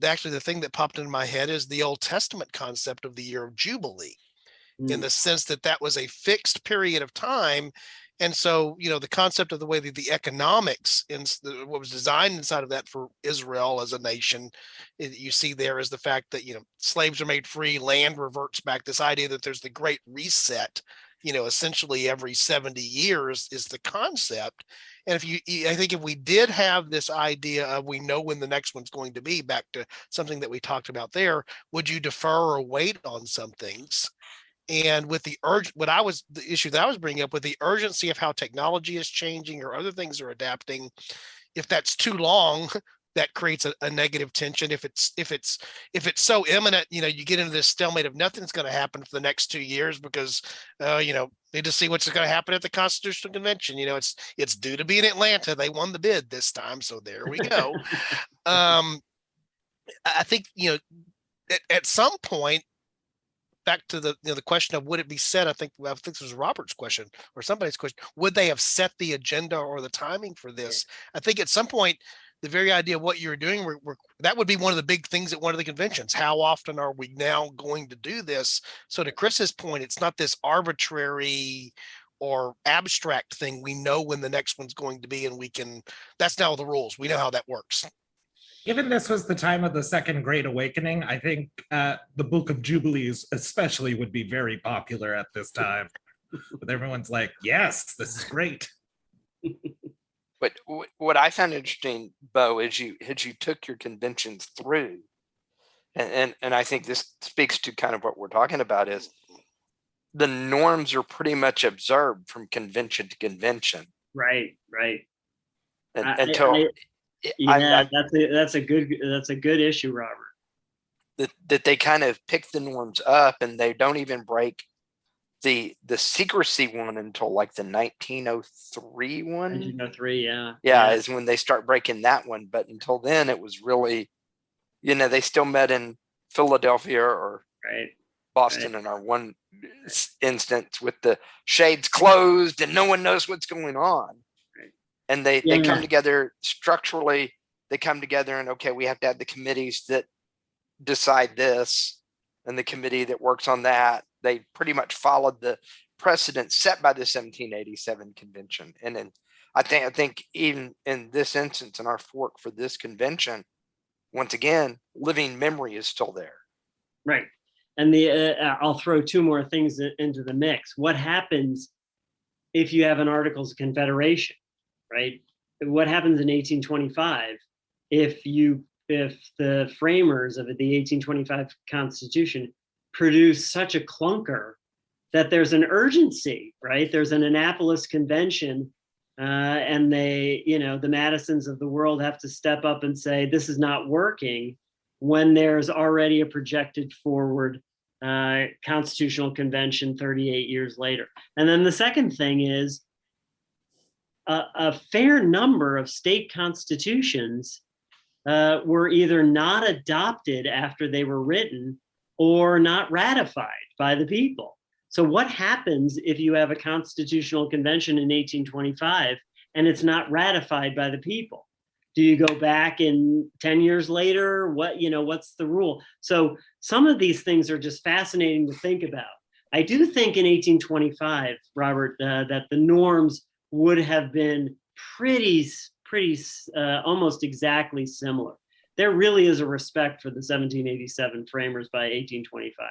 Actually, the thing that popped into my head is the Old Testament concept of the year of Jubilee, in the sense that that was a fixed period of time. And so, the concept of the way that the economics in what was designed inside of that for Israel as a nation, you see there is the fact that, slaves are made free, land reverts back. This idea that there's the great reset, essentially every 70 years is the concept. And I think if we did have this idea of we know when the next one's going to be, back to something that we talked about there, would you defer or wait on some things? And with the issue that I was bringing up with the urgency of how technology is changing or other things are adapting, if that's too long, that creates a negative tension. If it's so imminent, you get into this stalemate of nothing's going to happen for the next 2 years because, need to see what's going to happen at the Constitutional Convention. It's due to be in Atlanta. They won the bid this time, so there we go. I think at some point, back to the question of would it be set? I think this was Robert's question or somebody's question. Would they have set the agenda or the timing for this? I think at some point, the very idea of what you're doing, that would be one of the big things at one of the conventions. How often are we now going to do this? So to Chris's point, it's not this arbitrary or abstract thing. We know when the next one's going to be, and that's now the rules. We know how that works. Given this was the time of the Second Great Awakening, I think the Book of Jubilees especially would be very popular at this time. But everyone's like, yes, this is great. But what I found interesting, Beau, is you took your conventions through, and I think this speaks to kind of what we're talking about, is the norms are pretty much observed from convention to convention. Right. Until that's a good issue, Robert. That they kind of pick the norms up, and they don't even break the secrecy one until like the 1903 one. 1903, yeah, is when they start breaking that one. But until then, it was really, they still met in Philadelphia or Boston in our one instance with the shades closed and no one knows what's going on. And they come together structurally. They come together and, okay, we have to have the committees that decide this and the committee that works on that. They pretty much followed the precedent set by the 1787 convention. And then I think even in this instance, in our fork for this convention, once again, living memory is still there. Right. And I'll throw two more things into the mix. What happens if you have an Articles of Confederation? Right? What happens in 1825 if the framers of the 1825 Constitution produce such a clunker that there's an urgency, right? There's an Annapolis Convention, and the Madisons of the world have to step up and say, this is not working, when there's already a projected forward Constitutional Convention 38 years later. And then the second thing is, a fair number of state constitutions were either not adopted after they were written or not ratified by the people. So what happens if you have a constitutional convention in 1825 and it's not ratified by the people? Do you go back in 10 years later? What's the rule? So some of these things are just fascinating to think about. I do think in 1825, Robert, that the norms would have been pretty almost exactly similar. There really is a respect for the 1787 framers by 1825.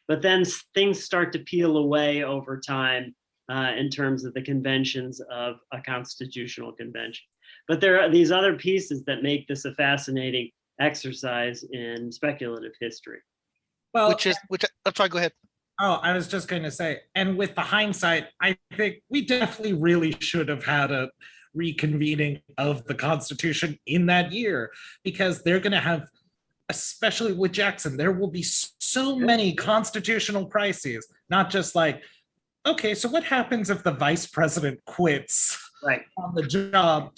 But then things start to peel away over time in terms of the conventions of a constitutional convention. But there are these other pieces that make this a fascinating exercise in speculative history. Well, I'm sorry, go ahead. Oh, I was just going to say, and with the hindsight, I think we definitely really should have had a reconvening of the Constitution in that year, because they're going to have, especially with Jackson, there will be so many constitutional crises, not just like, okay, so what happens if the vice president quits on the job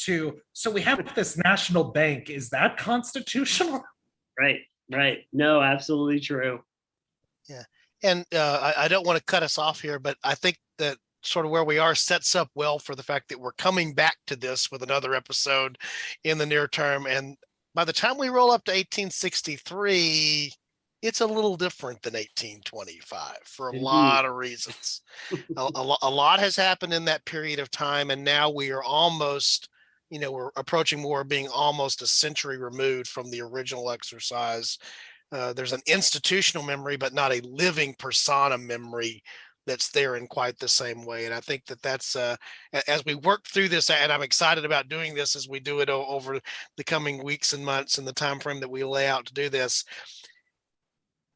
so we have this national bank, is that constitutional? Right. No, absolutely true. Yeah. And I don't want to cut us off here, but I think that sort of where we are sets up well for the fact that we're coming back to this with another episode in the near term. And by the time we roll up to 1863, it's a little different than 1825 for a Indeed. lot of reasons. A lot has happened in that period of time, and now we are almost, we're approaching more being almost a century removed from the original exercise. There's an institutional memory, but not a living persona memory that's there in quite the same way. And I think that's as we work through this, and I'm excited about doing this as we do it over the coming weeks and months and the time frame that we lay out to do this.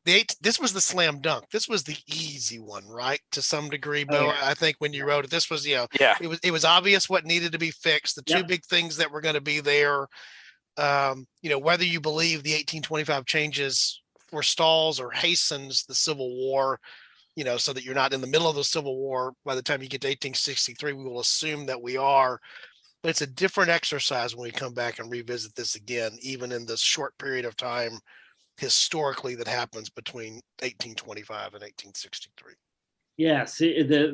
This was the slam dunk. This was the easy one, right? To some degree, Beau. yeah. I think when you wrote it, this was, Yeah. it was obvious what needed to be fixed. The two Yep. big things that were going to be there, whether you believe the 1825 changes forestalls or hastens the Civil War, so that you're not in the middle of the Civil War by the time you get to 1863, we will assume that we are. But it's a different exercise when we come back and revisit this again, even in this short period of time historically that happens between 1825 and 1863. Yes,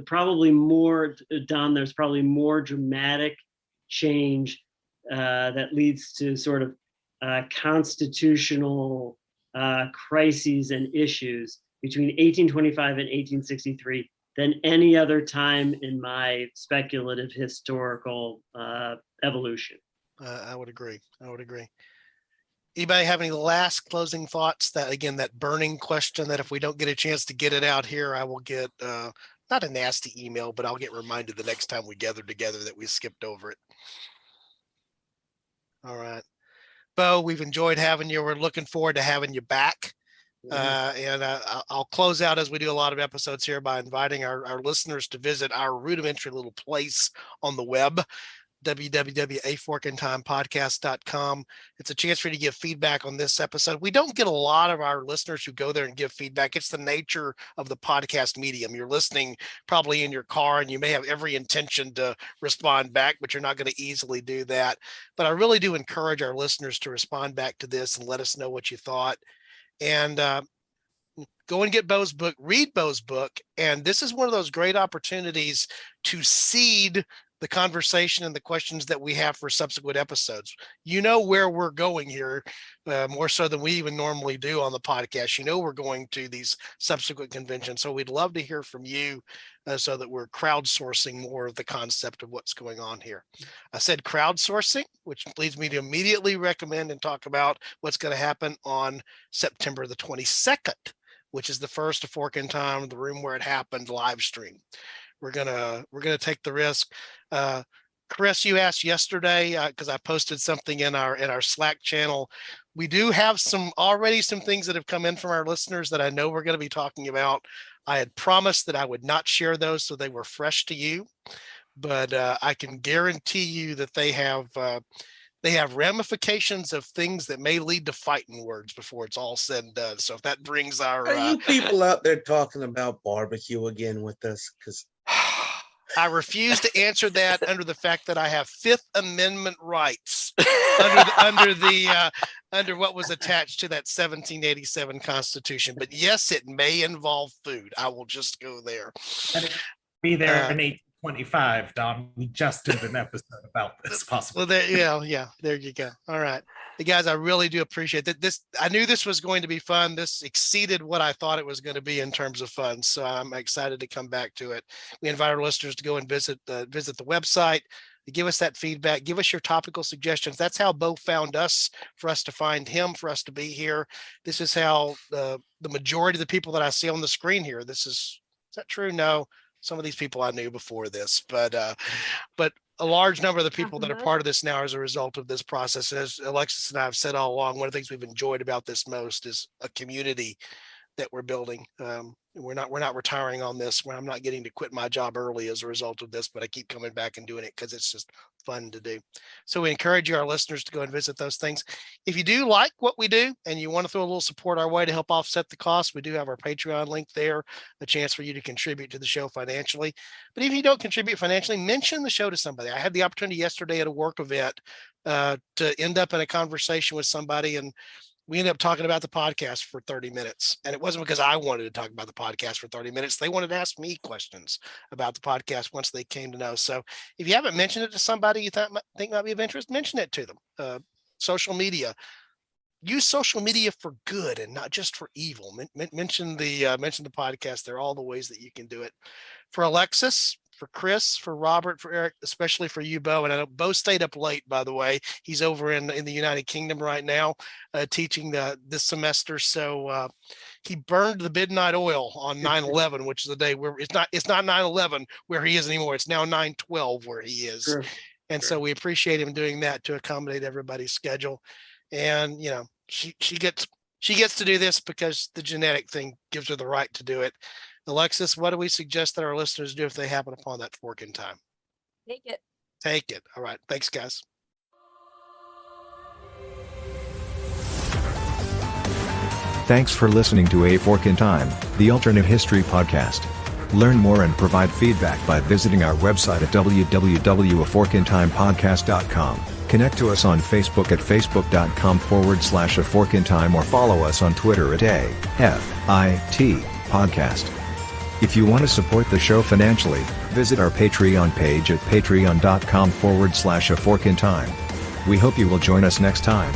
probably more, Don, there's probably more dramatic change that leads to sort of constitutional crises and issues between 1825 and 1863 than any other time in my speculative historical evolution. I would agree. Anybody have any last closing thoughts? That burning question that if we don't get a chance to get it out here, I will get not a nasty email, but I'll get reminded the next time we gather together that we skipped over it. All right. Beau, we've enjoyed having you. We're looking forward to having you back. And I'll close out, as we do a lot of episodes here, by inviting our listeners to visit our rudimentary little place on the web, www.aforkintimepodcast.com. It's a chance for you to give feedback on this episode. We don't get a lot of our listeners who go there and give feedback. It's the nature of the podcast medium. You're listening probably in your car, and you may have every intention to respond back, but you're not going to easily do that. But I really do encourage our listeners to respond back to this and let us know what you thought. And go and get Beau's book, read Beau's book. And this is one of those great opportunities to seed the conversation and the questions that we have for subsequent episodes. You know where we're going here, more so than we even normally do on the podcast. We're going to these subsequent conventions. So we'd love to hear from you so that we're crowdsourcing more of the concept of what's going on here. I said crowdsourcing, which leads me to immediately recommend and talk about what's going to happen on September the 22nd, which is the first A Fork in Time, the room where it happened live stream. We're gonna take the risk. Chris, you asked yesterday because I posted something in our Slack channel. We do have some things that have come in from our listeners that I know we're going to be talking about. I had promised that I would not share those, so they were fresh to you. But I can guarantee you that they have ramifications of things that may lead to fighting words before it's all said and done. So if that brings our Are you people out there talking about barbecue again with us? Because I refuse to answer that under the fact that I have Fifth Amendment rights under what was attached to that 1787 Constitution. But yes, it may involve food. I will just go there. And it'll be there in 1825, Don. We just did an episode about this possibly. Well, there you go. All right. Hey guys, I really do appreciate that. I knew this was going to be fun. This exceeded what I thought it was going to be in terms of fun. So I'm excited to come back to it. We invite our listeners to go and visit the website, to give us that feedback, give us your topical suggestions. That's how Beau found us, for us to find him, for us to be here. This is how the majority of the people that I see on the screen here, is that true? No, some of these people I knew before this, but a large number of the people that are part of this now as a result of this process. And as Alexis and I have said all along, one of the things we've enjoyed about this most is a community that we're building. We're not retiring on this. I'm not getting to quit my job early as a result of this, but I keep coming back and doing it because it's just fun to do. So we encourage you, our listeners, to go and visit those things. If you do like what we do and you want to throw a little support our way to help offset the cost, we do have our Patreon link there, a chance for you to contribute to the show financially. But if you don't contribute financially, mention the show to somebody. I had the opportunity yesterday at a work event to end up in a conversation with somebody, and we ended up talking about the podcast for 30 minutes. And it wasn't because I wanted to talk about the podcast for 30 minutes. They wanted to ask me questions about the podcast once they came to know. So if you haven't mentioned it to somebody you think might be of interest, mention it to them. Social media. Use social media for good and not just for evil. Mention the podcast. There are all the ways that you can do it. For Alexis, for Chris, for Robert, for Eric, especially for you, Beau. And I know Beau stayed up late, by the way. He's over in the United Kingdom right now, teaching this semester. So he burned the midnight oil on 9/11, which is the day where it's not 9/11 where he is anymore. It's now 9/12 where he is. Sure. And so we appreciate him doing that to accommodate everybody's schedule. And she gets to do this because the genetic thing gives her the right to do it. Alexis, what do we suggest that our listeners do if they happen upon that fork in time? Take it. Take it. All right. Thanks, guys. Thanks for listening to A Fork in Time, the alternate history podcast. Learn more and provide feedback by visiting our website at www.aforkintimepodcast.com. Connect to us on Facebook at facebook.com/aforkintime or follow us on Twitter at AFIT Podcast. If you want to support the show financially, visit our Patreon page at patreon.com/aforkintime. We hope you will join us next time.